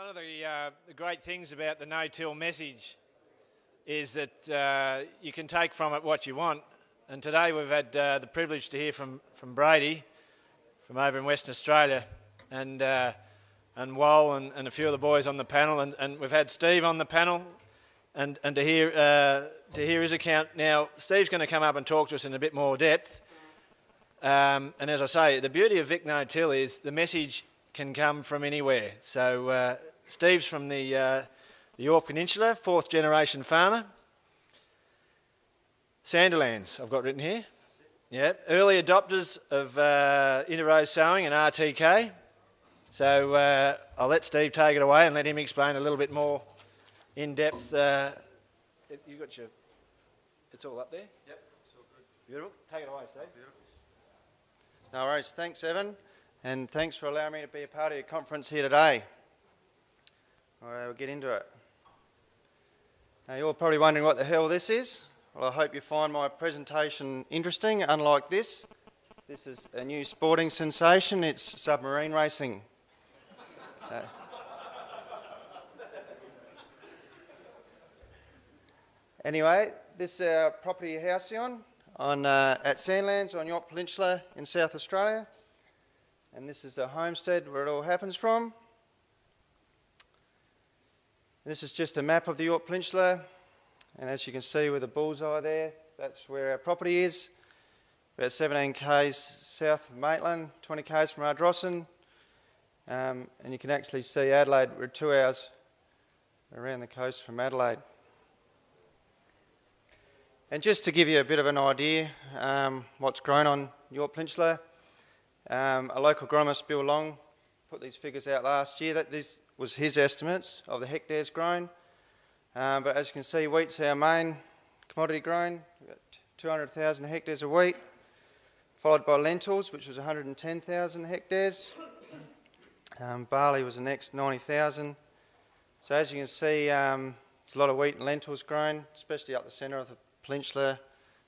One of the great things about the no-till message is that you can take from it what you want. And today we've had the privilege to hear from Brady from over in Western Australia, and Wal and a few of the boys on the panel, and we've had Steve on the panel, and to hear his account. Now, Steve's going to come up and talk to us in a bit more depth. And as I say, the beauty of Vic No-Till is the message can come from anywhere. So Steve's from the Yorke Peninsula, fourth generation farmer. Sandilands, I've got written here. Yeah, early adopters of interrow sowing and RTK. So I'll let Steve take it away and let him explain a little bit more in depth. You got your, it's all up there? Yep, it's all good. Beautiful. Take it away, Steve. Beautiful. No worries. Thanks, Evan. And thanks for allowing me to be a part of your conference here today. All right, we'll get into it. Now, you're probably wondering what the hell this is. Well, I hope you find my presentation interesting. Unlike this is a new sporting sensation. It's submarine racing. So. Anyway, this is our property Halcyon at Sandlands on Yorke Peninsula in South Australia. And this is the homestead where it all happens from. This is just a map of the Yorke Peninsula. And as you can see with the bullseye there, that's where our property is. About 17 k's south of Maitland, 20 k's from Ardrossan. And you can actually see Adelaide. We're 2 hours around the coast from Adelaide. And just to give you a bit of an idea what's grown on Yorke Peninsula, a local agronomist, Bill Long, put these figures out last year. That this was his estimates of the hectares grown. But as you can see, wheat's our main commodity grown. We've got 200,000 hectares of wheat, followed by lentils, which was 110,000 hectares. Barley was the next, 90,000. So as you can see, there's a lot of wheat and lentils grown, especially up the centre of the peninsula.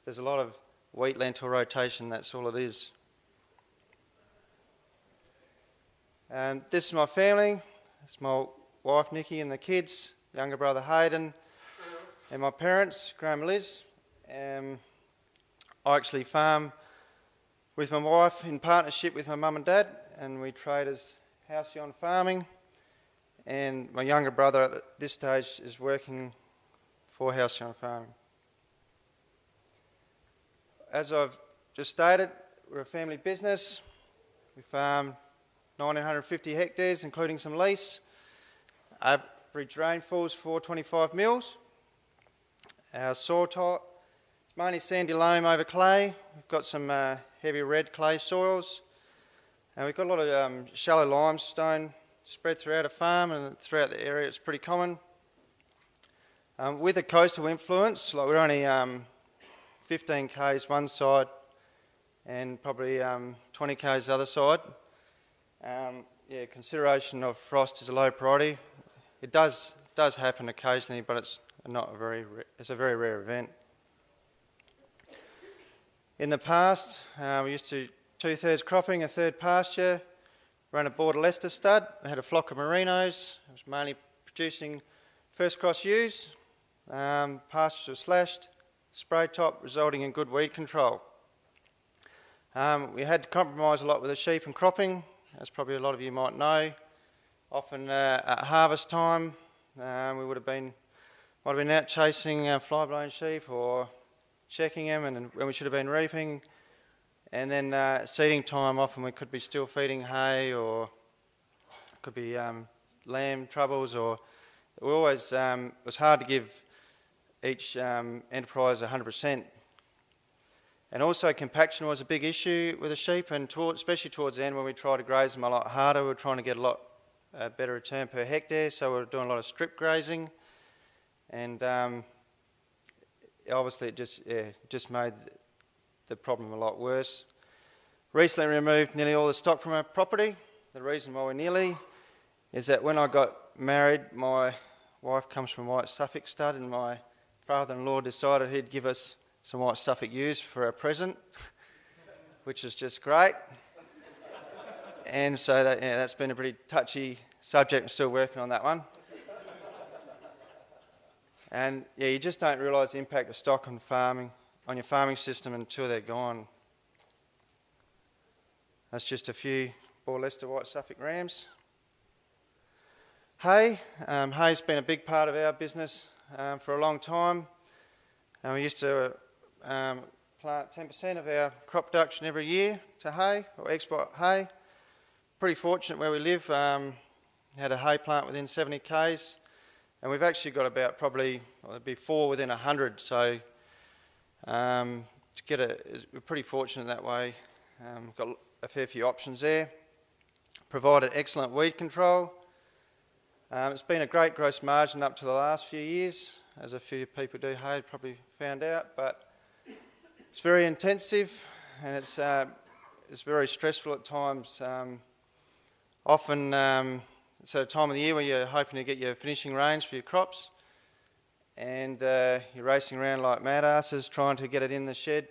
There's a lot of wheat-lentil rotation, that's all it is. This is my family. It's my wife Nikki and the kids, younger brother Hayden, and my parents, Graham and Liz. I actually farm with my wife in partnership with my mum and dad, and we trade as Halcyon farming. And my younger brother at this stage is working for Halcyon farming. As I've just stated, we're a family business. We farm 1,950 hectares, including some lease. Average rainfall is 425 mils. Our soil type is mainly sandy loam over clay. We've got some heavy red clay soils. And we've got a lot of shallow limestone spread throughout a farm, and throughout the area it's pretty common. With a coastal influence, like we're only 15 k's one side and probably 20 k's the other side. Consideration of frost is a low priority. It does happen occasionally, but it's a very rare event. In the past, we used to 2/3 cropping, 1/3 pasture. Ran a border Leicester stud. We had a flock of merinos. It was mainly producing first cross ewes. Pastures were slashed, spray top, resulting in good weed control. We had to compromise a lot with the sheep and cropping, as probably a lot of you might know. Often at harvest time, we might have been out chasing fly-blown sheep or checking them, and when we should have been reaping. And then seeding time, often we could be still feeding hay, or it could be lamb troubles, or it was hard to give each enterprise 100%. And also compaction was a big issue with the sheep, and especially towards the end when we tried to graze them a lot harder. We were trying to get a lot better return per hectare, so we were doing a lot of strip grazing. And obviously it just made the problem a lot worse. Recently removed nearly all the stock from our property. The reason why is that when I got married, my wife comes from White Suffolk stud, and my father-in-law decided he'd give us some White Suffolk ewes for a present, which is just great. And so that's been a pretty touchy subject. I'm still working on that one. And yeah, you just don't realise the impact of stock on farming, on your farming system until they're gone. That's just a few Boar Leicester White Suffolk rams. Hay. Hay's been a big part of our business for a long time. We used to plant 10% of our crop production every year to hay, or export hay. Pretty fortunate where we live. Had a hay plant within 70 k's, and we've actually got about probably, well, there'd be 4 within 100, so we're pretty fortunate that way. Got a fair few options there. Provided excellent weed control. It's been a great gross margin up to the last few years, as a few people do hay probably found out, but it's very intensive and it's very stressful at times. Often it's at a time of the year where you're hoping to get your finishing range for your crops, and you're racing around like mad asses trying to get it in the shed,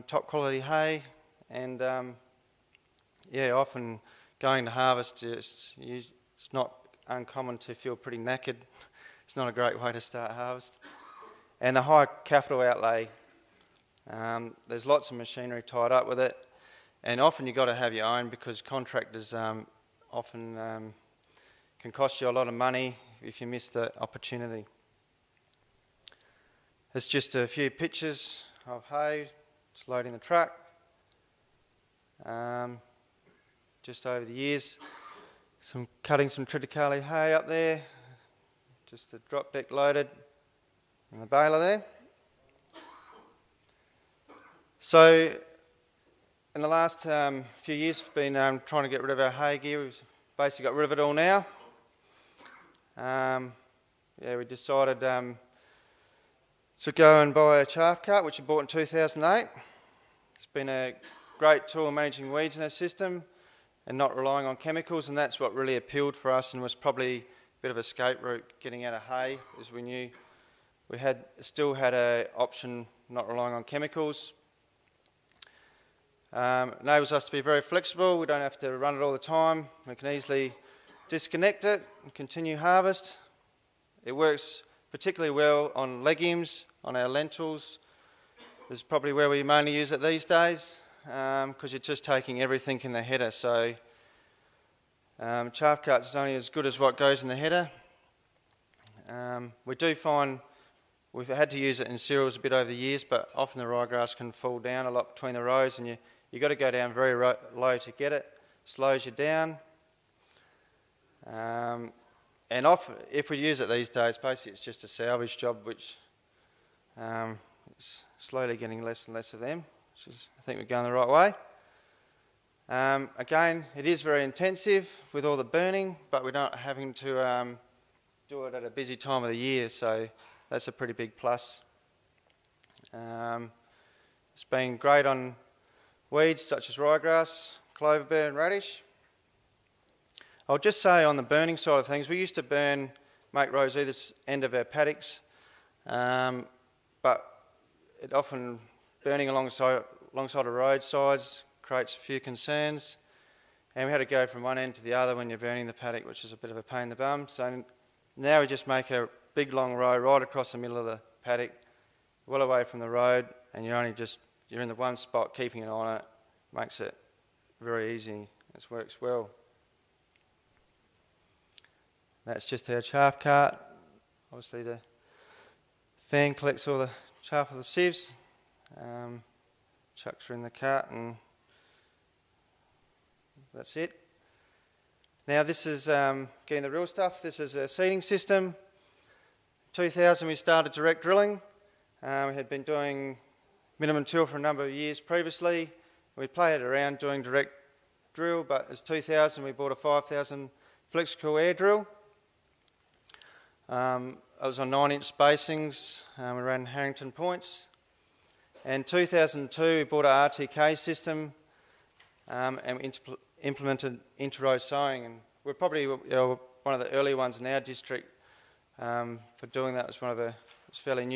top quality hay, and often going to harvest, it's not uncommon to feel pretty knackered. It's not a great way to start harvest. And the high capital outlay, there's lots of machinery tied up with it, and often you've got to have your own because contractors often can cost you a lot of money if you miss the opportunity. There's just a few pictures of hay, it's loading the truck. Just over the years, cutting some triticale hay up there, just the drop deck loaded, and the baler there. So, in the last few years, we've been trying to get rid of our hay gear. We've basically got rid of it all now. We decided to go and buy a chaff cart, which we bought in 2008. It's been a great tool managing weeds in our system and not relying on chemicals, and that's what really appealed for us and was probably a bit of a escape route getting out of hay, as we knew we still had an option not relying on chemicals. Enables us to be very flexible. We don't have to run it all the time. We can easily disconnect it and continue harvest. It works particularly well on legumes, on our lentils. This is probably where we mainly use it these days, because you're just taking everything in the header. So chaff cart is only as good as what goes in the header. We do find we've had to use it in cereals a bit over the years, but often the ryegrass can fall down a lot between the rows, and you've got to go down very low to get it. Slows you down. And often, if we use it these days, basically it's just a salvage job, which it's slowly getting less and less of them, which is, I think we're going the right way. Again, it is very intensive with all the burning, but we're not having to do it at a busy time of the year, so that's a pretty big plus. It's been great on weeds such as ryegrass, clover, and radish. I'll just say on the burning side of things, we used to make rows either end of our paddocks, but it often burning alongside of roadsides creates a few concerns, and we had to go from one end to the other when you're burning the paddock, which is a bit of a pain in the bum. So now we just make a big long row right across the middle of the paddock, well away from the road, and you're in the one spot, keeping it on it, makes it very easy. It works well. That's just our chaff cart. Obviously the fan collects all the chaff of the sieves, chucks her in the cart, and that's it. Now this is getting the real stuff. This is a seeding system. 2000 we started direct drilling. We had been doing minimum till for a number of years previously. We played around doing direct drill, but as 2000 we bought a 5000 flexical air drill. It was on 9-inch spacings. We ran Harrington points. And 2002 we bought an RTK system and we implemented inter-row sowing. And we're probably one of the early ones in our district for doing that. It's fairly new.